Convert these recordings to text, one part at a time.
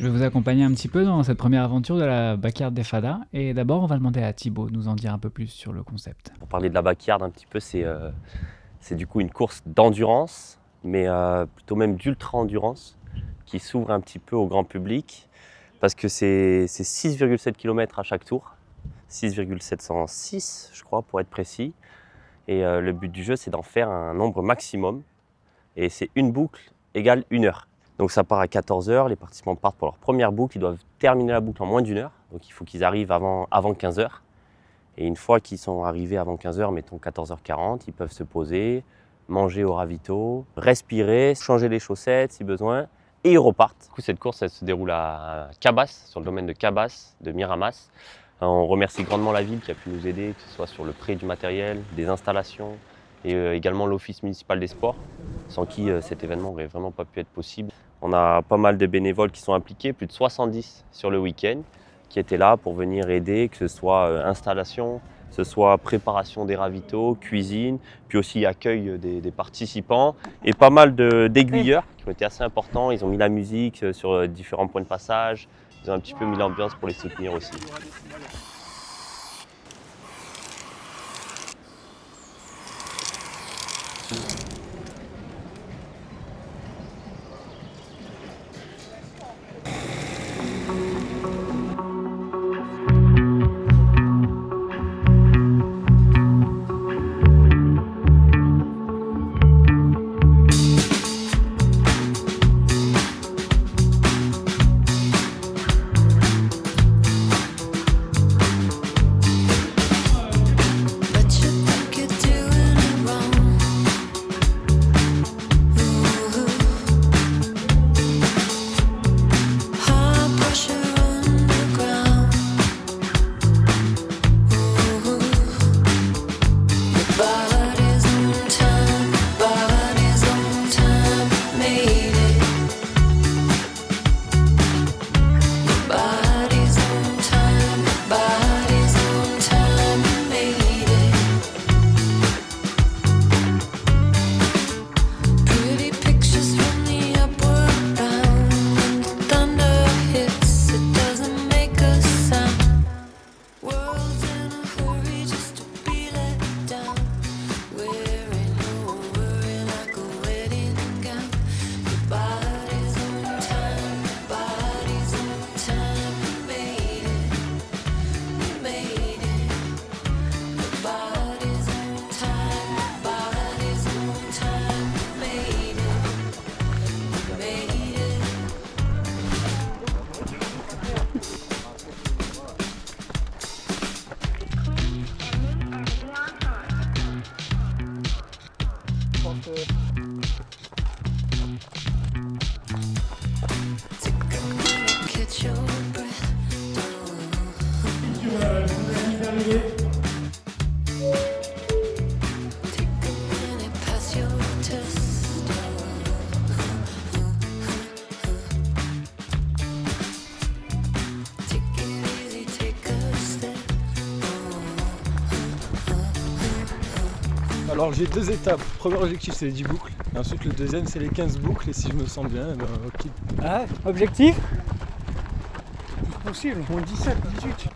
Je vais vous accompagner un petit peu dans cette première aventure de la Backyard des Fadas. Et d'abord, on va demander à Thibaut de nous en dire un peu plus sur le concept. Pour parler de la Backyard un petit peu, c'est du coup une course d'endurance, mais plutôt même d'ultra-endurance, qui s'ouvre un petit peu au grand public, parce que c'est 6,7 km à chaque tour, 6,706 je crois pour être précis. Et le but du jeu, c'est d'en faire un nombre maximum, et c'est une boucle égale 1 heure. Donc ça part à 14 h, les participants partent pour leur première boucle, ils doivent terminer la boucle en moins d'1 heure, donc il faut qu'ils arrivent avant 15 h. Et une fois qu'ils sont arrivés avant 15 h, mettons 14h40, ils peuvent se poser, manger au ravito, respirer, changer les chaussettes si besoin, et ils repartent. Du coup, cette course, elle se déroule à Cabas, sur le domaine de Cabas, de Miramas. On remercie grandement la ville qui a pu nous aider, que ce soit sur le prêt du matériel, des installations, et également l'Office municipal des sports, sans qui cet événement n'aurait vraiment pas pu être possible. On a pas mal de bénévoles qui sont impliqués, plus de 70 sur le week-end, qui étaient là pour venir aider, que ce soit installation, que ce soit préparation des ravitaux, cuisine, puis aussi accueil des participants, et pas mal d'aiguilleurs qui ont été assez importants. Ils ont mis la musique sur différents points de passage, ils ont un petit peu mis l'ambiance pour les soutenir aussi. Alors j'ai 2 étapes. Le premier objectif c'est les 10 boucles. Et ensuite le deuxième c'est les 15 boucles et si je me sens bien, ben, ok. Ah, objectif ? Le plus possible, moins 17, 18.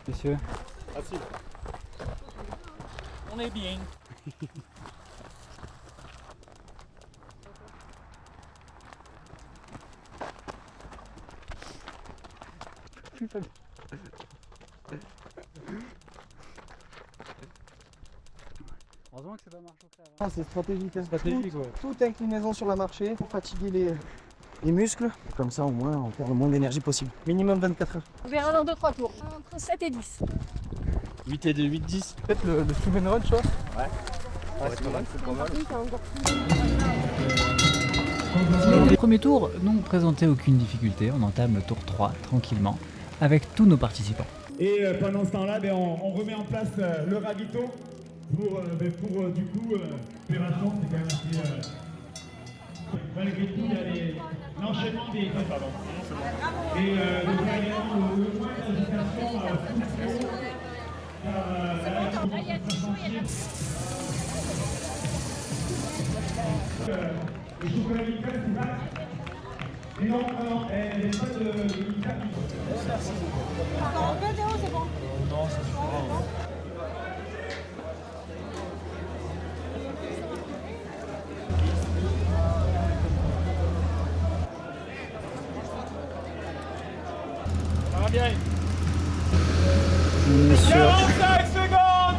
Monsieur. Facile. On est bien. Heureusement que c'est pas marche au clair. Ah, c'est stratégique, hein. Stratégique, ouais. Toute inclinaison sur la marché pour fatiguer les muscles. Comme ça, au moins, on perd le moins d'énergie possible. Minimum 24 heures. On verra dans 2-3 tours. Entre 7 et 10. 8 et 2, 8, 10. Peut-être le Sumen Run, tu vois. C'est pas mal, c'est pas mal. Les premiers tours n'ont présenté aucune difficulté. On entame le tour 3 tranquillement avec tous nos participants. Et pendant ce temps-là, on remet en place le ravito pour du coup, l'opération, c'est quand même assez... malgré tout, il y a l'enchaînement des... Pardon. Et donc, il y a le moins d'agitation le chocolat Milka, c'est ça? Mais non, elle n'est pas de Milka. Encore un peu, Théo, c'est bon. Non, ça suffira. Ça va bien. 45 secondes.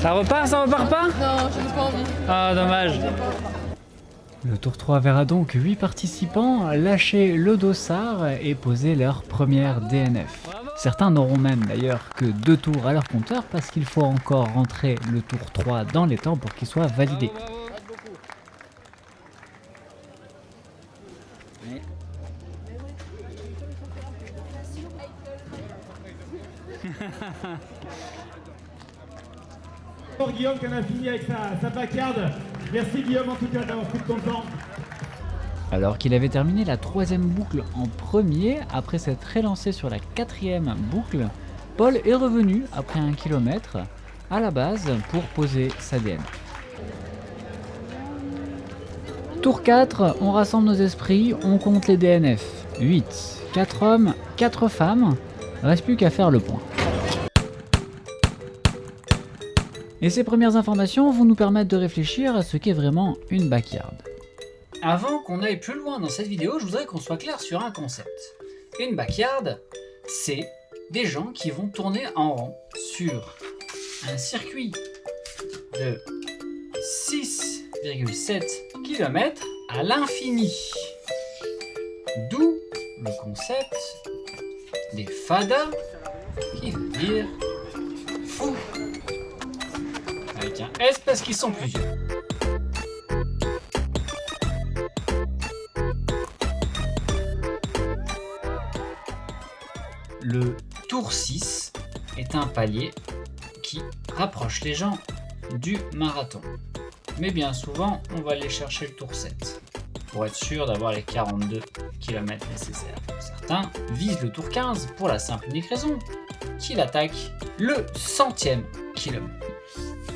Ça repart pas? Non, je n'ai pas envie. Ah, dommage. Le tour 3 verra donc 8 participants lâcher le dossard et poser leur première DNF. Certains n'auront même d'ailleurs que 2 tours à leur compteur parce qu'il faut encore rentrer le tour 3 dans les temps pour qu'il soit validé. Pour Guillaume qui en a fini avec sa backyard. Merci Guillaume en tout cas d'avoir pris ton temps. Alors qu'il avait terminé la 3e boucle en premier, après s'être relancé sur la 4e boucle, Paul est revenu après 1 kilomètre à la base pour poser sa DNF. Tour 4, on rassemble nos esprits, on compte les DNF. 8, 4 hommes, 4 femmes, reste plus qu'à faire le point. Et ces premières informations vont nous permettre de réfléchir à ce qu'est vraiment une backyard. Avant qu'on aille plus loin dans cette vidéo, je voudrais qu'on soit clair sur un concept. Une backyard, c'est des gens qui vont tourner en rond sur un circuit de 6,7 km à l'infini. D'où le concept des fadas, qui veut dire fou. Avec un S parce qu'ils sont plusieurs. Le tour 6 est un palier qui rapproche les gens du marathon. Mais bien souvent, on va aller chercher le tour 7 pour être sûr d'avoir les 42 km nécessaires. Certains visent le tour 15 pour la simple et unique raison qu'il attaque le 100e kilomètre.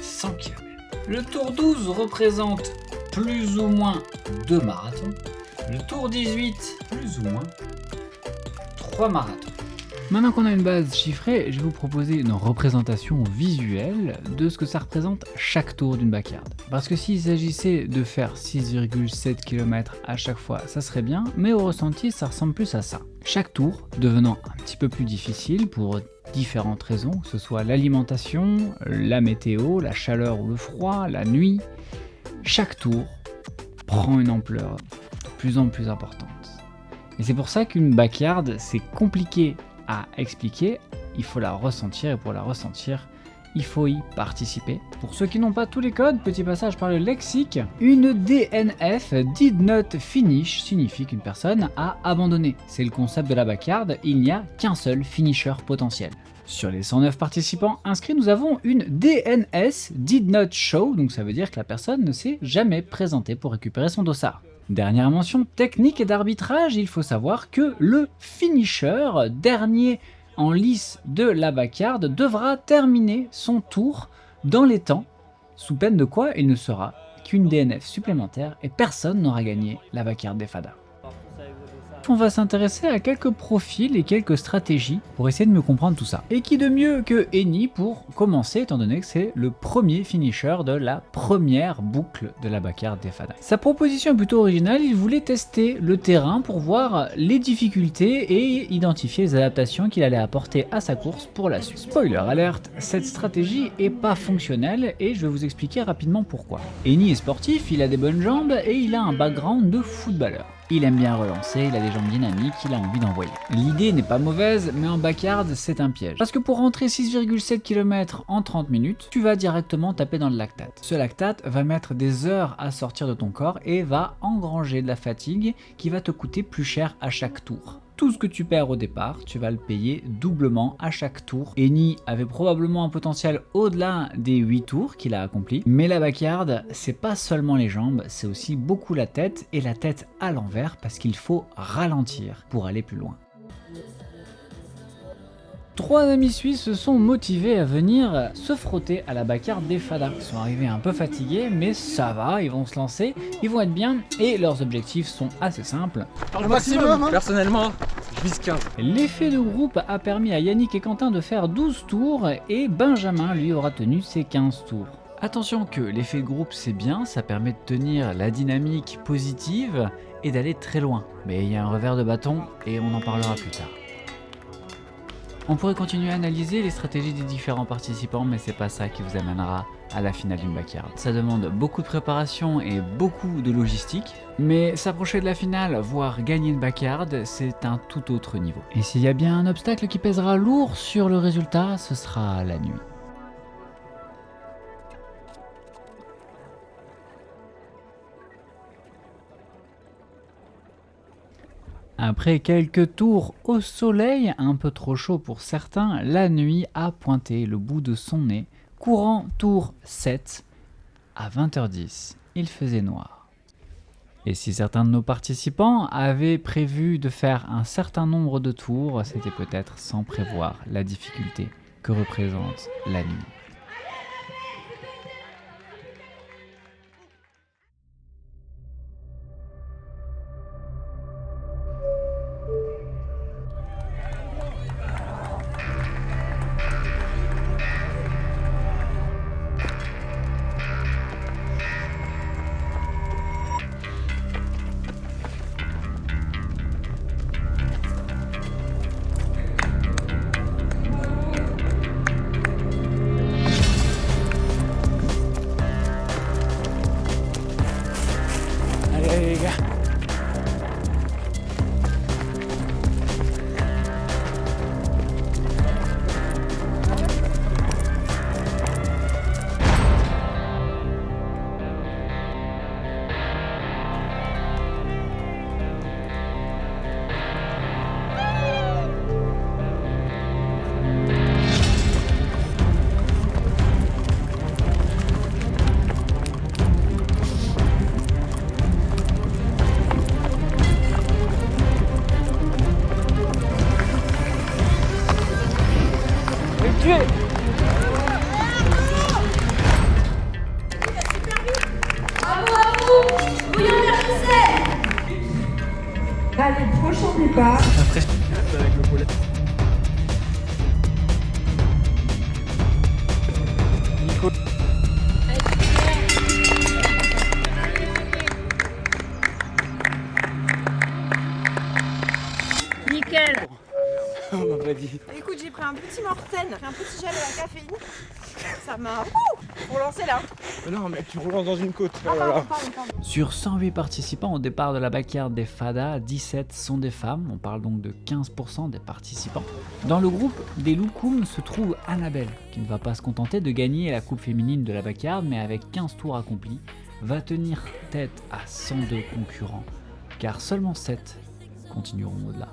100 km. Le tour 12 représente plus ou moins 2 marathons. Le tour 18, plus ou moins 3 marathons. Maintenant qu'on a une base chiffrée, je vais vous proposer une représentation visuelle de ce que ça représente chaque tour d'une backyard. Parce que s'il s'agissait de faire 6,7 km à chaque fois, ça serait bien, mais au ressenti, ça ressemble plus à ça. Chaque tour devenant un petit peu plus difficile pour différentes raisons, que ce soit l'alimentation, la météo, la chaleur ou le froid, la nuit. Chaque tour prend une ampleur de plus en plus importante. Et c'est pour ça qu'une backyard, c'est compliqué à expliquer, il faut la ressentir, et pour la ressentir, il faut y participer. Pour ceux qui n'ont pas tous les codes, petit passage par le lexique, une DNF, did not finish, signifie qu'une personne a abandonné. C'est le concept de la backyard, il n'y a qu'un seul finisher potentiel. Sur les 109 participants inscrits, nous avons une DNS, did not show, donc ça veut dire que la personne ne s'est jamais présentée pour récupérer son dossard. Dernière mention technique et d'arbitrage, il faut savoir que le finisher, dernier en lice de la backyard, devra terminer son tour dans les temps, sous peine de quoi il ne sera qu'une DNF supplémentaire et personne n'aura gagné la backyard des Fada. On va s'intéresser à quelques profils et quelques stratégies pour essayer de mieux comprendre tout ça. Et qui de mieux que Eni pour commencer, étant donné que c'est le premier finisher de la première boucle de la backyard des Fada. Sa proposition est plutôt originale, il voulait tester le terrain pour voir les difficultés et identifier les adaptations qu'il allait apporter à sa course pour la suite. Spoiler alert, cette stratégie est pas fonctionnelle et je vais vous expliquer rapidement pourquoi. Eni est sportif, il a des bonnes jambes et il a un background de footballeur. Il aime bien relancer, il a des jambes dynamiques, il a envie d'envoyer. L'idée n'est pas mauvaise, mais en backyard, c'est un piège. Parce que pour rentrer 6,7 km en 30 minutes, tu vas directement taper dans le lactate. Ce lactate va mettre des heures à sortir de ton corps et va engranger de la fatigue qui va te coûter plus cher à chaque tour. Tout ce que tu perds au départ, tu vas le payer doublement à chaque tour. Eni avait probablement un potentiel au-delà des 8 tours qu'il a accompli. Mais la backyard, c'est pas seulement les jambes, c'est aussi beaucoup la tête et la tête à l'envers parce qu'il faut ralentir pour aller plus loin. 3 amis suisses se sont motivés à venir se frotter à la backyard des Fada. Ils sont arrivés un peu fatigués, mais ça va, ils vont se lancer, ils vont être bien et leurs objectifs sont assez simples. Le maximum, hein. Personnellement, je vise 15. L'effet de groupe a permis à Yannick et Quentin de faire 12 tours et Benjamin lui aura tenu ses 15 tours. Attention que l'effet de groupe c'est bien, ça permet de tenir la dynamique positive et d'aller très loin. Mais il y a un revers de bâton et on en parlera plus tard. On pourrait continuer à analyser les stratégies des différents participants, mais c'est pas ça qui vous amènera à la finale d'une backyard. Ça demande beaucoup de préparation et beaucoup de logistique, mais s'approcher de la finale, voire gagner une backyard, c'est un tout autre niveau. Et s'il y a bien un obstacle qui pèsera lourd sur le résultat, ce sera la nuit. Après quelques tours au soleil, un peu trop chaud pour certains, la nuit a pointé le bout de son nez. Courant tour 7, à 20h10, il faisait noir. Et si certains de nos participants avaient prévu de faire un certain nombre de tours, c'était peut-être sans prévoir la difficulté que représente la nuit. Allez les gars. Allez, prochain départ. Avec le poulet. Nico. Nickel. On m'a pas dit. Écoute, j'ai pris un petit Morten, un petit gel à la caféine. Ça m'a... pour lancer là. Non mais tu relances dans une côte. Ah, Oh là là. pardon. Sur 108 participants au départ de la backyard des Fada, 17 sont des femmes, on parle donc de 15% des participants. Dans le groupe des Loukoum se trouve Annabelle, qui ne va pas se contenter de gagner la coupe féminine de la backyard, mais avec 15 tours accomplis, va tenir tête à 102 concurrents, car seulement 7 continueront au-delà.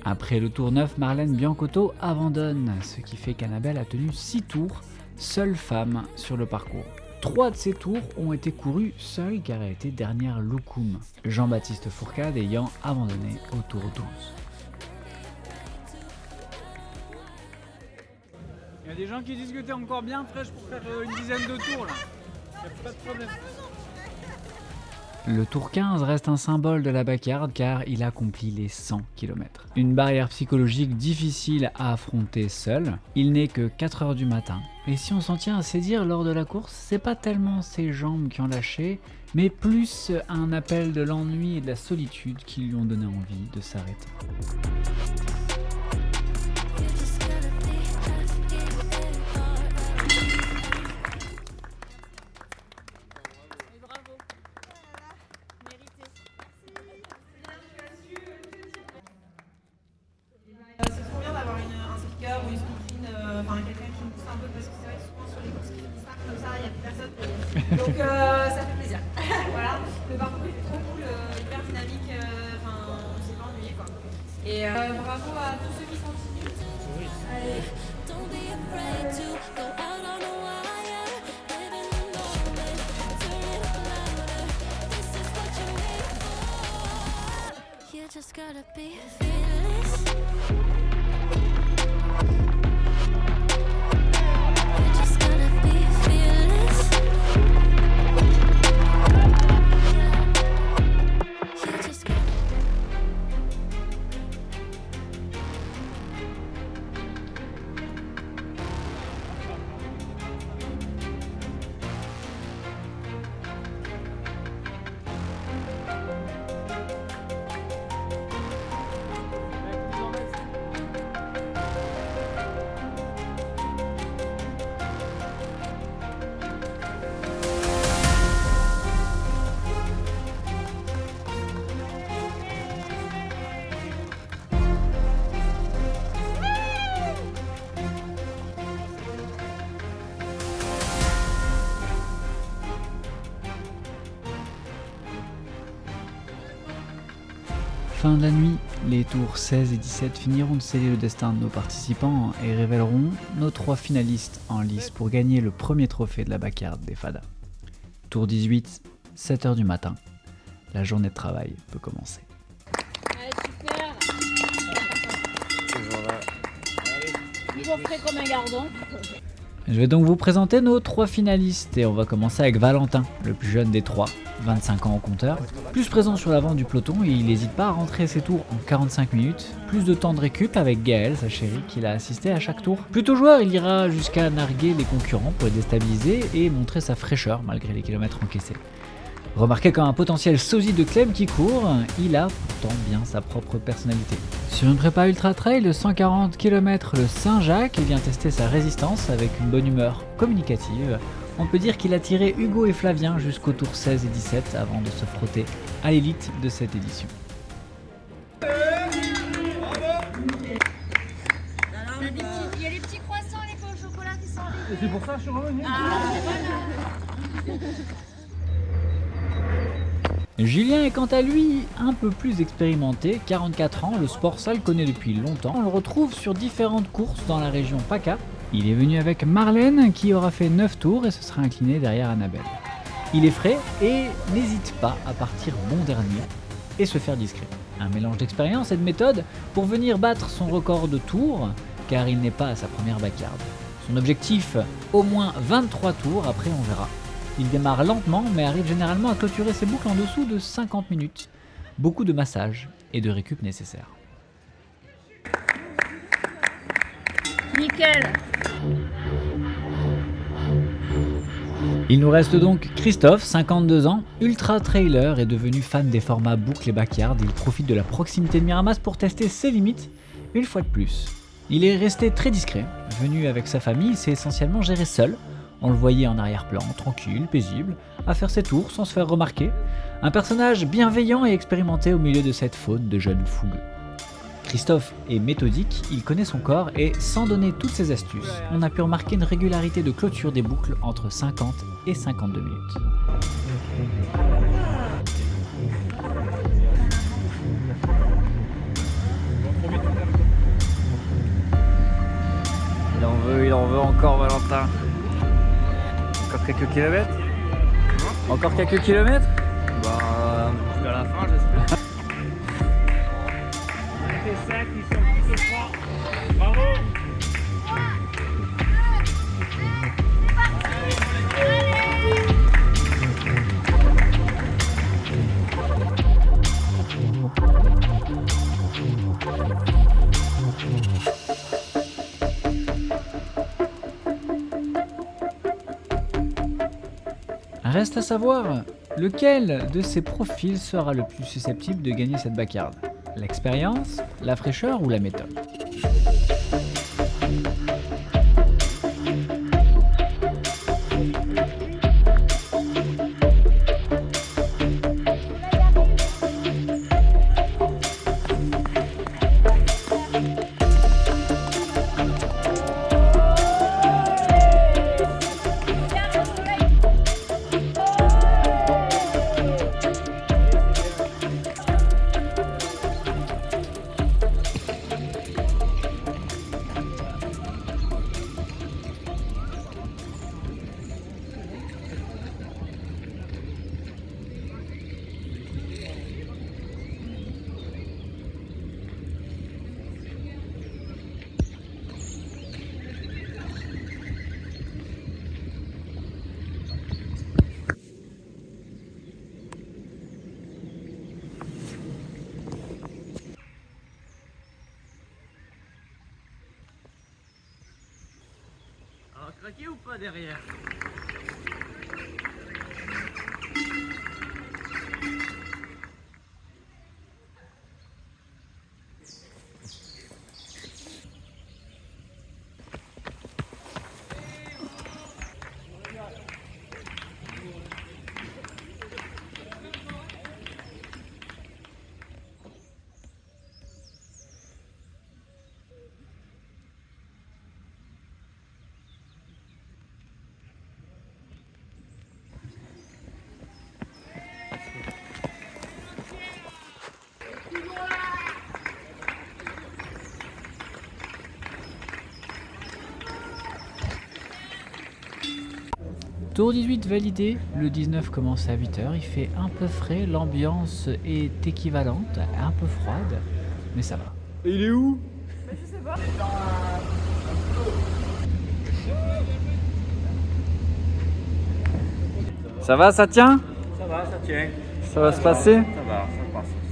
Après le tour 9, Marlène Biancotto abandonne, ce qui fait qu'Annabelle a tenu 6 tours, seule femme sur le parcours. 3 de ces tours ont été courus seule car elle était dernière Loukoum, Jean-Baptiste Fourcade ayant abandonné au tour 12. y a des gens qui disent que t'es encore bien fraîche pour faire une dizaine de tours là. Y a pas de problème. Le tour 15 reste un symbole de la backyard car il accomplit les 100 km. Une barrière psychologique difficile à affronter seul. Il n'est que 4 h du matin. Et si on s'en tient à ses dires lors de la course, c'est pas tellement ses jambes qui ont lâché, mais plus un appel de l'ennui et de la solitude qui lui ont donné envie de s'arrêter. C'est trop bien d'avoir un speaker ou une speakerine, enfin quelqu'un qui nous pousse un peu parce que c'est vrai que souvent sur les courses qui startent comme ça, il n'y a plus personne. Donc ça fait plaisir. Voilà, le parcours est trop cool, hyper dynamique, enfin on s'est pas ennuyé quoi. Et bravo à tous ceux qui continuent. Allez. Just gotta be fearless. You just gotta be fearless. You just gotta. Fin de la nuit, les tours 16 et 17 finiront de sceller le destin de nos participants et révéleront nos 3 finalistes en lice pour gagner le premier trophée de la backyard des Fadas. Tour 18, 7 h du matin. La journée de travail peut commencer. Allez, super. Toujours frais comme un gardon. Je vais donc vous présenter nos 3 finalistes et on va commencer avec Valentin, le plus jeune des 3, 25 ans au compteur. Plus présent sur l'avant du peloton et il n'hésite pas à rentrer ses tours en 45 minutes. Plus de temps de récup avec Gaël, sa chérie, qui l'a assisté à chaque tour. Plutôt joueur, il ira jusqu'à narguer les concurrents pour les déstabiliser et montrer sa fraîcheur malgré les kilomètres encaissés. Remarqué comme un potentiel sosie de Clem qui court, il a pourtant bien sa propre personnalité. Sur une prépa ultra trail de 140 km le Saint-Jacques, il vient tester sa résistance avec une bonne humeur communicative. On peut dire qu'il a tiré Hugo et Flavien jusqu'au tour 16 et 17 avant de se frotter à l'élite de cette édition. Il y a les petits croissants, les pots au chocolat qui sont en ligne. C'est pour ça que je suis revenu. Julien est quant à lui un peu plus expérimenté, 44 ans, le sport ça le connaît depuis longtemps. On le retrouve sur différentes courses dans la région PACA. Il est venu avec Marlène qui aura fait 9 tours et se sera incliné derrière Annabelle. Il est frais et n'hésite pas à partir bon dernier et se faire discret. Un mélange d'expérience et de méthode pour venir battre son record de tours car il n'est pas à sa première backyard. Son objectif, au moins 23 tours, après on verra. Il démarre lentement mais arrive généralement à clôturer ses boucles en dessous de 50 minutes. Beaucoup de massage et de récup nécessaires. Nickel. Il nous reste donc Christophe, 52 ans, ultra trailer et devenu fan des formats boucle et backyard. Il profite de la proximité de Miramas pour tester ses limites une fois de plus. Il est resté très discret, venu avec sa famille, il s'est essentiellement géré seul. On le voyait en arrière-plan, tranquille, paisible, à faire ses tours sans se faire remarquer. Un personnage bienveillant et expérimenté au milieu de cette faune de jeunes fougueux. Christophe est méthodique, il connaît son corps et sans donner toutes ses astuces, on a pu remarquer une régularité de clôture des boucles entre 50 et 52 minutes. Il en veut encore Valentin. Encore quelques kilomètres. Encore quelques kilomètres ? Bah, jusqu'à la fin j'espère. Les 5 qui sont plutôt froids. Bravo. Reste à savoir lequel de ces profils sera le plus susceptible de gagner cette backyard. L'expérience, la fraîcheur ou la méthode? Alors craqué ou pas derrière? Tour 18 validé, le 19 commence à 8h, il fait un peu frais, l'ambiance est équivalente, un peu froide, mais ça va. Et il est où? Bah, je sais pas. Ça va, ça tient? Ça va, ça tient. Ça va se passer? Ça va,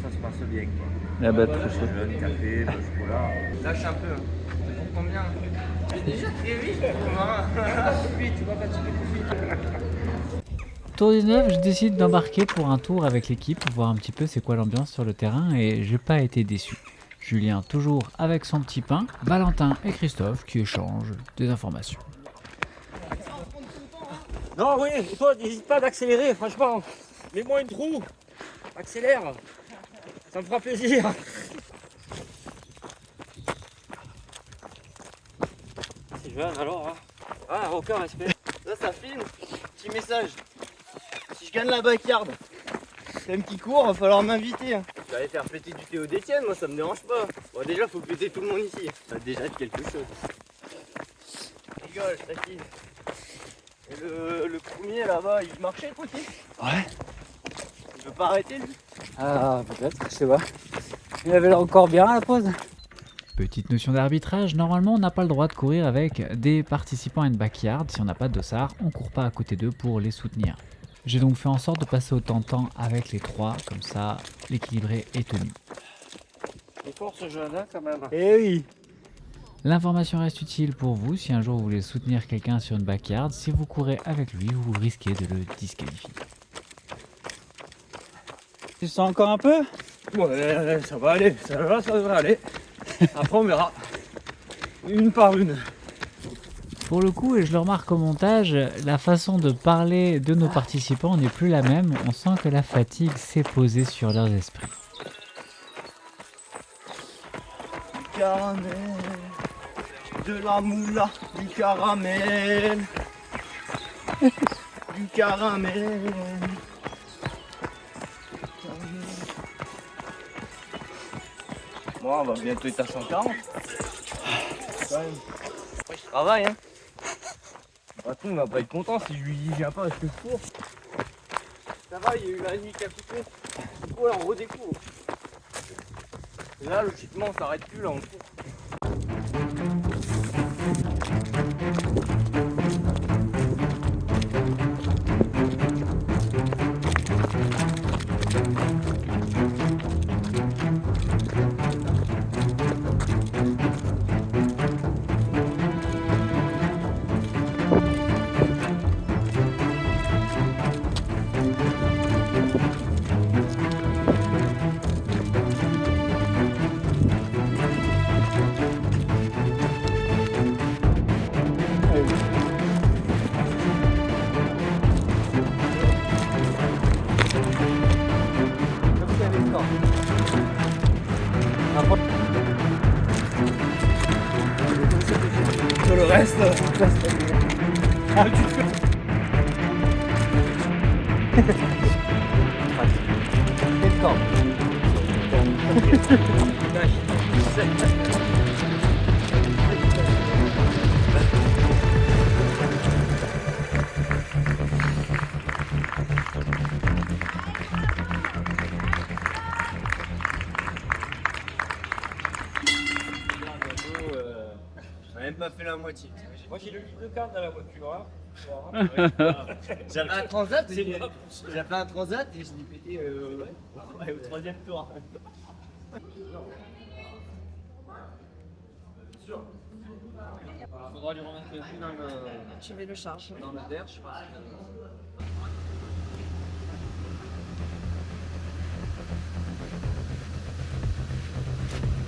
ça se passe bien quoi. Ah bah très chaud. Jeune, café, le chocolat. Lâche un peu. Ça comprend bien. Mais déjà très vite, vite, tu vas fatiguer tout de suite. Tour 19, je décide d'embarquer pour un tour avec l'équipe, voir un petit peu c'est quoi l'ambiance sur le terrain et j'ai pas été déçu. Julien toujours avec son petit pain, Valentin et Christophe qui échangent des informations. Non, oui, toi, n'hésite pas d'accélérer, franchement. Mets-moi une trou. Accélère. Ça me fera plaisir. C'est jeune alors, hein. Ah, aucun respect. Là, ça filme. Petit message. Si je gagne la backyard, t'aimes qui court, va falloir m'inviter. Hein. Je vais aller faire péter du Théo d'Étienne, moi ça me dérange pas. Bon, déjà, faut péter tout le monde ici. Ça va déjà être quelque chose. Rigole, taquine. Et le premier là-bas, il marchait le petit? Ouais. Il veut pas arrêter lui? Ah, peut-être, je sais pas. Il avait l'air encore bien à la pause. Petite notion d'arbitrage, normalement on n'a pas le droit de courir avec des participants à une backyard. Si on n'a pas de dossard, on court pas à côté d'eux pour les soutenir. J'ai donc fait en sorte de passer autant de temps avec les trois, comme ça l'équilibré est tenu. Il est fort ce jeune hein, quand même. Eh oui. L'information reste utile pour vous si un jour vous voulez soutenir quelqu'un sur une backyard. Si vous courez avec lui, vous risquez de le disqualifier. Tu sens encore un peu? Ouais, ça va aller, ça devrait aller. Après on verra. Une par une. Pour le coup, et je le remarque au montage, la façon de parler de nos participants n'est plus la même. On sent que la fatigue s'est posée sur leurs esprits. Du caramel, de la moula, du caramel, du caramel. Moi, on va bientôt être à 140. Quand même. Après, je travaille, hein. Le patron, il va pas être content si je lui dis viens pas parce que je cours. Ça va, il y a eu la nuit qui a coupé. Du coup, là, on redécouvre. Et là, logiquement, on s'arrête plus, là, on court. On a même pas fait la moitié. Moi j'ai le livre de carte dans la voiture. J'avais un transat, j'ai fait un transat et je l'ai pété au troisième tour. Il faudra lui remettre le jus dans le. Je vais le charger. Dans le derche, je pense.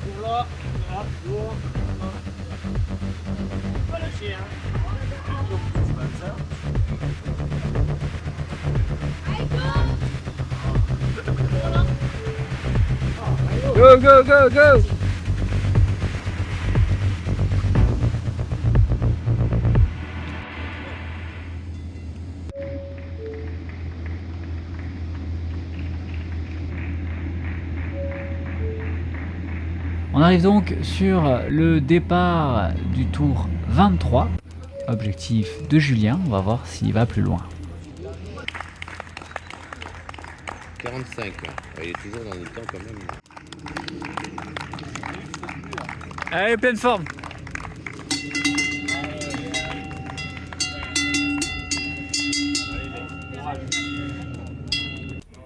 Ouvre là, ouvre. Pas lâcher, hein. C'est pas ça. Go, go, go, go! On arrive donc sur le départ du tour 23. Objectif de Julien, on va voir s'il va plus loin. 45 là. Il est toujours dans le temps quand même. Allez, pleine forme!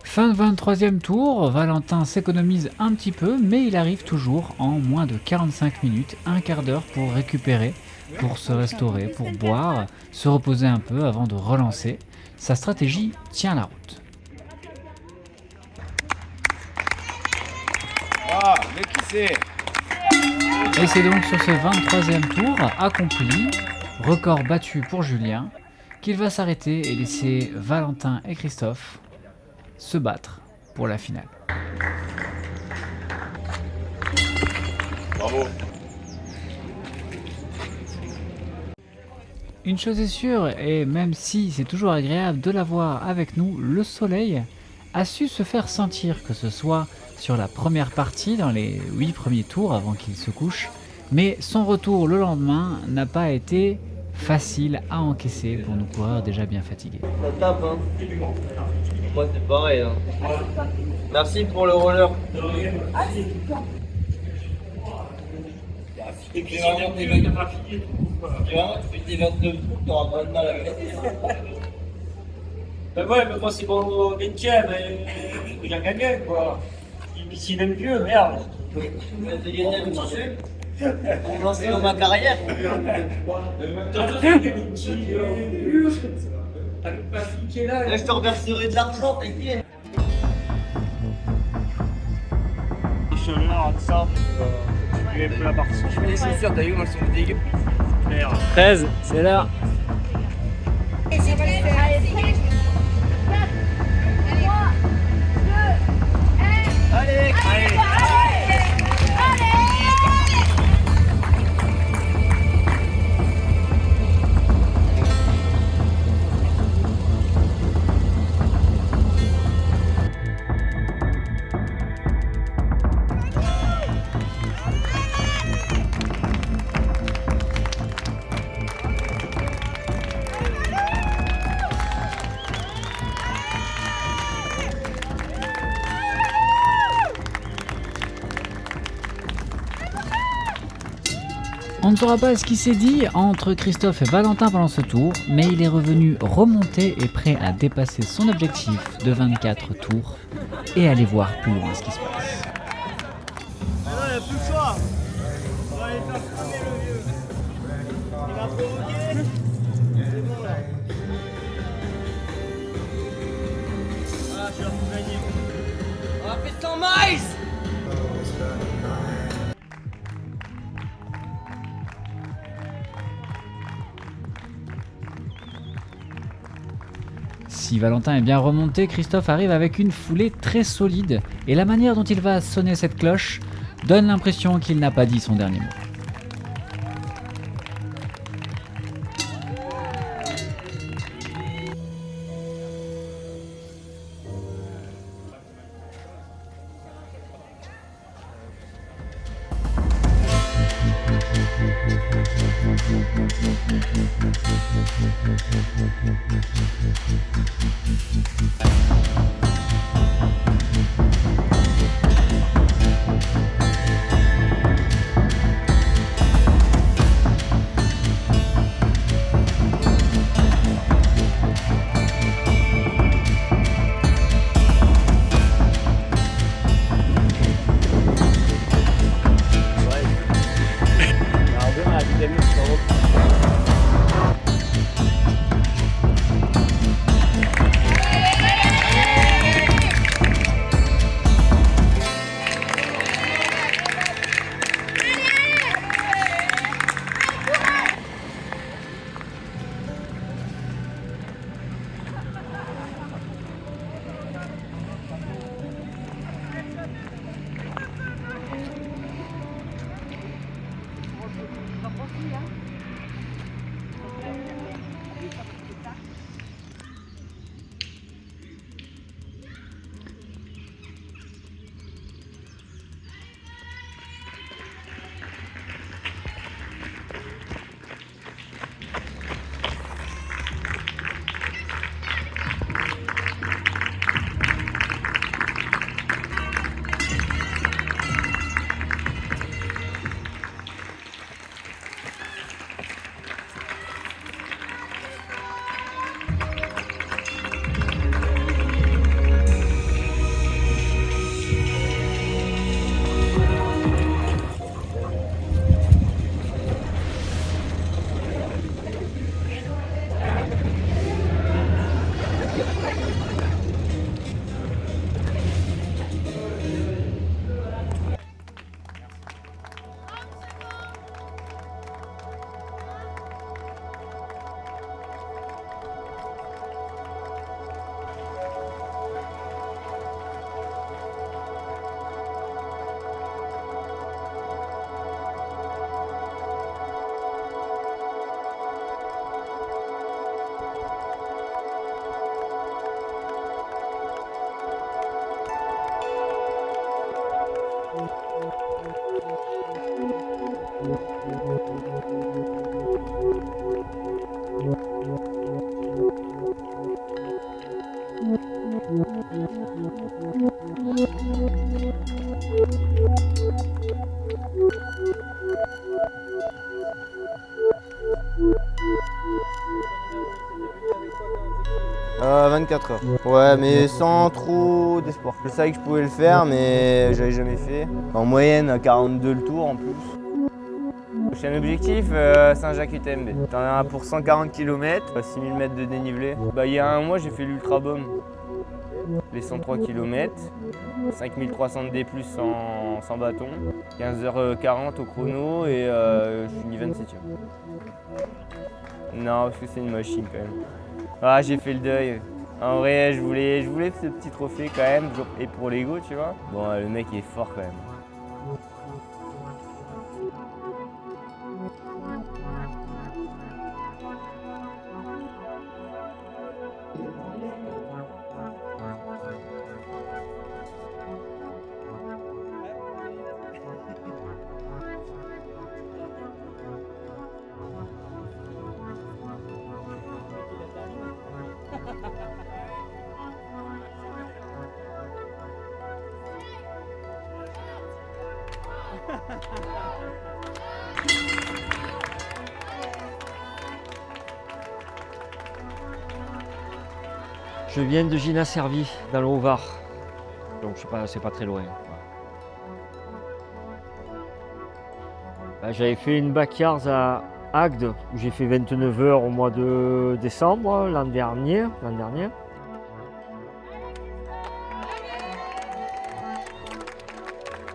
Fin de 23e tour, Valentin s'économise un petit peu, mais il arrive toujours en moins de 45 minutes, un quart d'heure pour récupérer, pour se restaurer, pour boire, se reposer un peu avant de relancer. Sa stratégie tient la route. Ah, mais qui c'est? Et c'est donc sur ce 23e tour accompli, record battu pour Julien, qu'il va s'arrêter et laisser Valentin et Christophe se battre pour la finale. Bravo. Une chose est sûre, et même si c'est toujours agréable de l'avoir avec nous, le soleil a su se faire sentir, que ce soit sur la première partie, dans les 8 premiers tours avant qu'il se couche, mais son retour le lendemain n'a pas été facile à encaisser pour nos coureurs déjà bien fatigués. Ça tape, hein. Moi c'est pareil, hein. Merci pour le roller. Et puis vraiment des 22 tours, t'auras pas de mal à faire. Ben ouais, mais moi c'est pour le 20ème, il a gagné quoi. Il est vieux, merde. T'as gagné un petit jeu. Pour lancer dans ma carrière. Là, je te reverserai de l'argent, t'inquiète. Les chaleurs, tout ça. Tu es un peu la partie. Je mets les chaussures, t'as vu, moi, elles sont dégueu. 13, c'est là. Et c'est allez, 3, 2, 1. Allez, allez. On ne saura pas ce qui s'est dit entre Christophe et Valentin pendant ce tour, mais il est revenu remonter et prêt à dépasser son objectif de 24 tours et aller voir plus loin ce qui se passe. Alors, il n'y a plus de choix. On va aller faire cramer le vieux. Il m'a provoqué. C'est bon là. Ah, je vais vous gagner. On va faire 100 miles. Si Valentin est bien remonté, Christophe arrive avec une foulée très solide et la manière dont il va sonner cette cloche donne l'impression qu'il n'a pas dit son dernier mot. Euh, 24 heures. Ouais, mais sans trop d'espoir. Je savais que je pouvais le faire, mais j'avais jamais fait. En moyenne, à 42 le tour en plus. Prochain objectif, Saint-Jacques-UTMB. T'en as pour 140 km, 6000 mètres de dénivelé. Il y a un mois, j'ai fait l'Ultra Bomb. Les 103 km, 5300 de D+, sans bâton, 15h40 au chrono et je finis 27e. Non, parce que c'est une machine quand même. Ah, j'ai fait le deuil. En vrai, je voulais ce petit trophée quand même, et pour l'ego, tu vois. Bon, le mec est fort quand même. Je viens de Gina Servi, dans le Haut-Var. Donc c'est pas très loin. J'avais fait une backyard à Agde, où j'ai fait 29 heures au mois de décembre l'an dernier.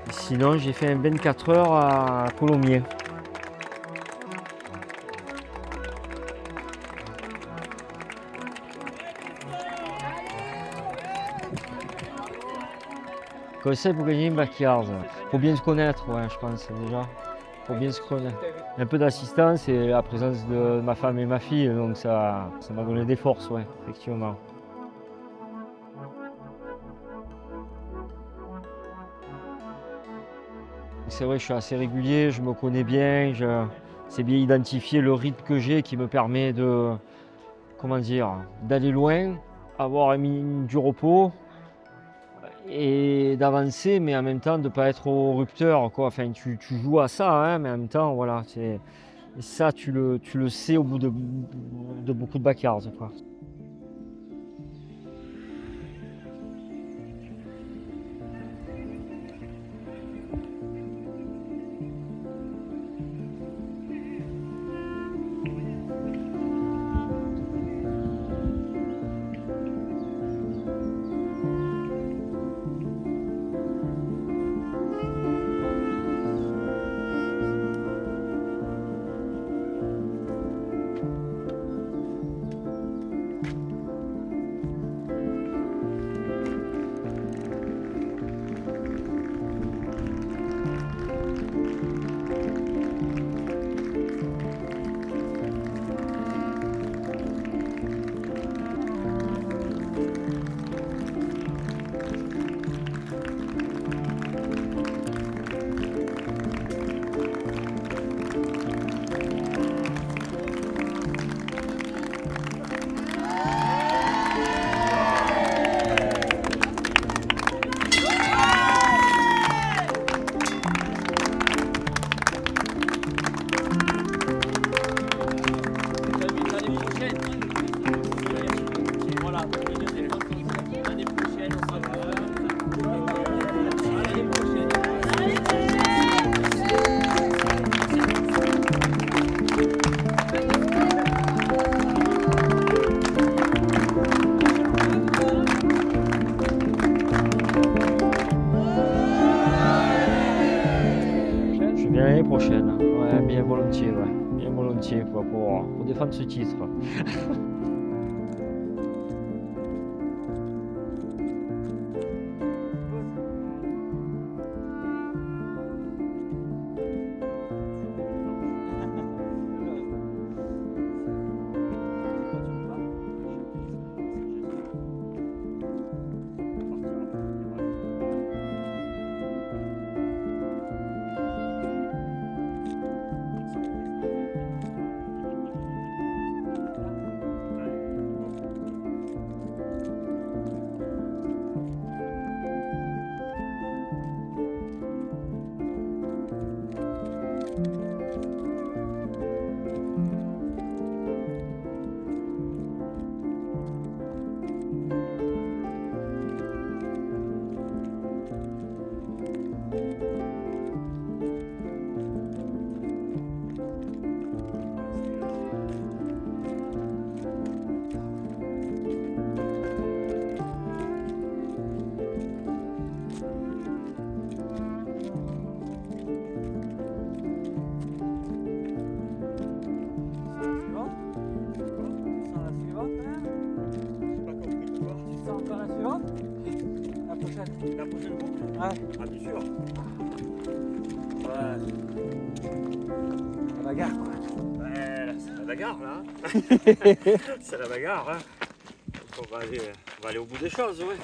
Et sinon, j'ai fait un 24 heures à Colomiers. Conseil pour gagner une backyard. Faut bien se connaître, ouais, je pense déjà. Faut bien se connaître. Un peu d'assistance et la présence de ma femme et ma fille, donc ça m'a donné des forces, ouais, effectivement. C'est vrai, je suis assez régulier, je me connais bien, c'est bien identifier le rythme que j'ai qui me permet de, d'aller loin, avoir du repos et d'avancer, mais en même temps de ne pas être au rupteur, quoi. Enfin, tu joues à ça, hein, mais en même temps, voilà, ça tu le sais au bout de beaucoup de backyards, quoi. L'année prochaine, ouais, bien volontiers quoi, pour défendre ce titre. Dans la suivante? La prochaine. La prochaine boucle? Ouais. Ah, bien sûr. Ouais. La bagarre, quoi. Ouais, là, c'est la bagarre, là. C'est la bagarre, hein. Donc on va aller au bout des choses, ouais.